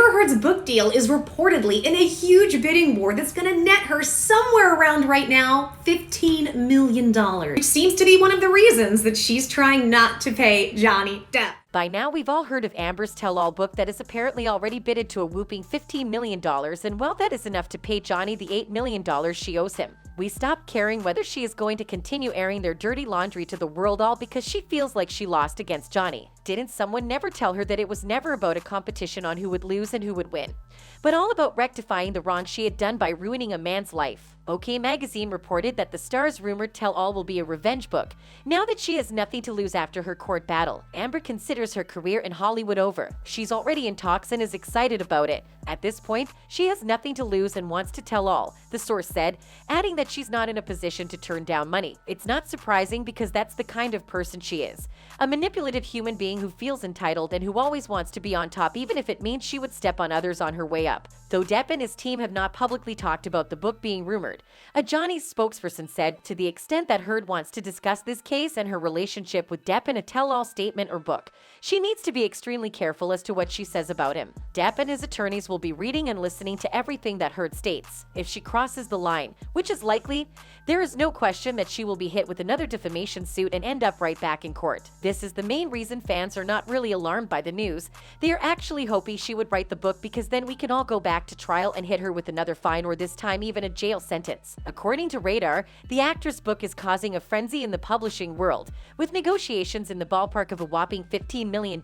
Amber Heard's book deal is reportedly in a huge bidding war that's going to net her somewhere around right now $15 million, which seems to be one of the reasons that she's trying not to pay Johnny Depp. By now, we've all heard of Amber's tell-all book that is apparently already bidded to a whopping $15 million, and well, that is enough to pay Johnny the $8 million she owes him. We stopped caring whether she is going to continue airing their dirty laundry to the world all because she feels like she lost against Johnny. Didn't someone never tell her that it was never about a competition on who would lose and who would win, but all about rectifying the wrong she had done by ruining a man's life? OK Magazine reported that the star's rumored tell-all will be a revenge book. Now that she has nothing to lose after her court battle, Amber considers her career in Hollywood over. She's already in talks and is excited about it. At this point, she has nothing to lose and wants to tell all, the source said, adding that she's not in a position to turn down money. It's not surprising because that's the kind of person she is. A manipulative human being who feels entitled and who always wants to be on top even if it means she would step on others on her way up. Though Depp and his team have not publicly talked about the book being rumored, a Johnny's spokesperson said, to the extent that Heard wants to discuss this case and her relationship with Depp in a tell-all statement or book, she needs to be extremely careful as to what she says about him. Depp and his attorneys will be reading and listening to everything that Heard states. If she crosses the line, which is likely, there is no question that she will be hit with another defamation suit and end up right back in court. This is the main reason fans are not really alarmed by the news. They are actually hoping she would write the book because then we can all go back to trial and hit her with another fine or this time even a jail sentence. According to Radar, the actress' book is causing a frenzy in the publishing world, with negotiations in the ballpark of a whopping $15 million.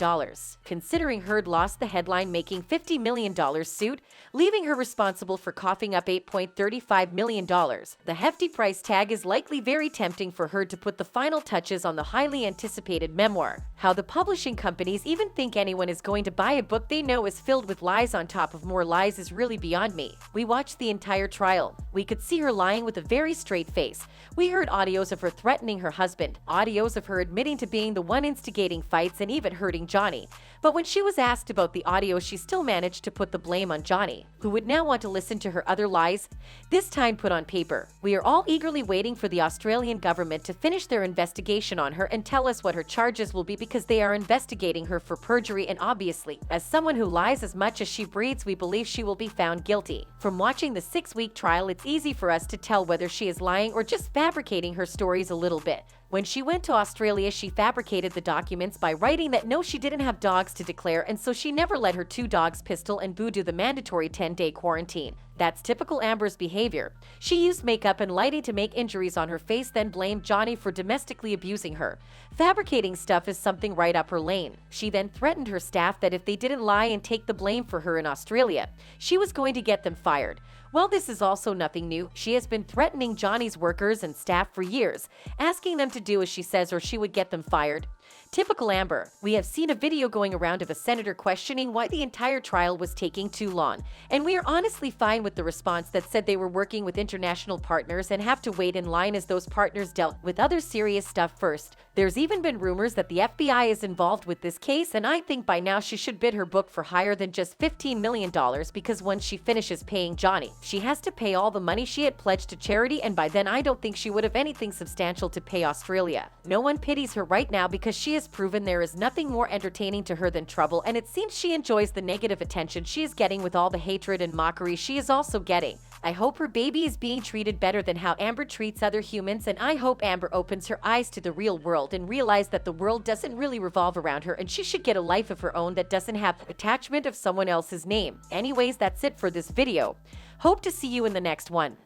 Considering Heard lost the headline-making $50 million suit, leaving her responsible for coughing up $8.35 million, the hefty price tag is likely very tempting for Heard to put the final touches on the highly anticipated memoir. How the publishing companies even think anyone is going to buy a book they know is filled with lies on top of more lies is really beyond me. We watched the entire trial. We could see her lying with a very straight face. We heard audios of her threatening her husband, audios of her admitting to being the one instigating fights and even hurting Johnny. But when she was asked about the audio, she still managed to put the blame on Johnny, who would now want to listen to her other lies, this time put on paper. We are all eagerly waiting for the Australian government to finish their investigation on her and tell us what her charges will be because they are investigating her for perjury, and obviously, as someone who lies as much as she breathes, we believe she will be found guilty. From watching the 6-week trial, it's easy for us to tell whether she is lying or just fabricating her stories a little bit. When she went to Australia, she fabricated the documents by writing that no, she didn't have dogs to declare, and so she never let her 2 dogs, Pistol and Boo, do the mandatory 10-day quarantine. That's typical Amber's behavior. She used makeup and lighting to make injuries on her face, then blamed Johnny for domestically abusing her. Fabricating stuff is something right up her lane. She then threatened her staff that if they didn't lie and take the blame for her in Australia, she was going to get them fired. Well, this is also nothing new. She has been threatening Johnny's workers and staff for years, asking them to do as she says or she would get them fired. Typical Amber. We have seen a video going around of a senator questioning why the entire trial was taking too long, and we are honestly fine with the response that said they were working with international partners and have to wait in line as those partners dealt with other serious stuff first. There's even been rumors that the FBI is involved with this case, and I think by now she should bid her book for higher than just $15 million because once she finishes paying Johnny, she has to pay all the money she had pledged to charity, and by then I don't think she would have anything substantial to pay Australia. No one pities her right now because she has proven there is nothing more entertaining to her than trouble, and it seems she enjoys the negative attention she is getting with all the hatred and mockery she is also getting. I hope her baby is being treated better than how Amber treats other humans, and I hope Amber opens her eyes to the real world and realize that the world doesn't really revolve around her and she should get a life of her own that doesn't have attachment of someone else's name. Anyways, that's it for this video. Hope to see you in the next one.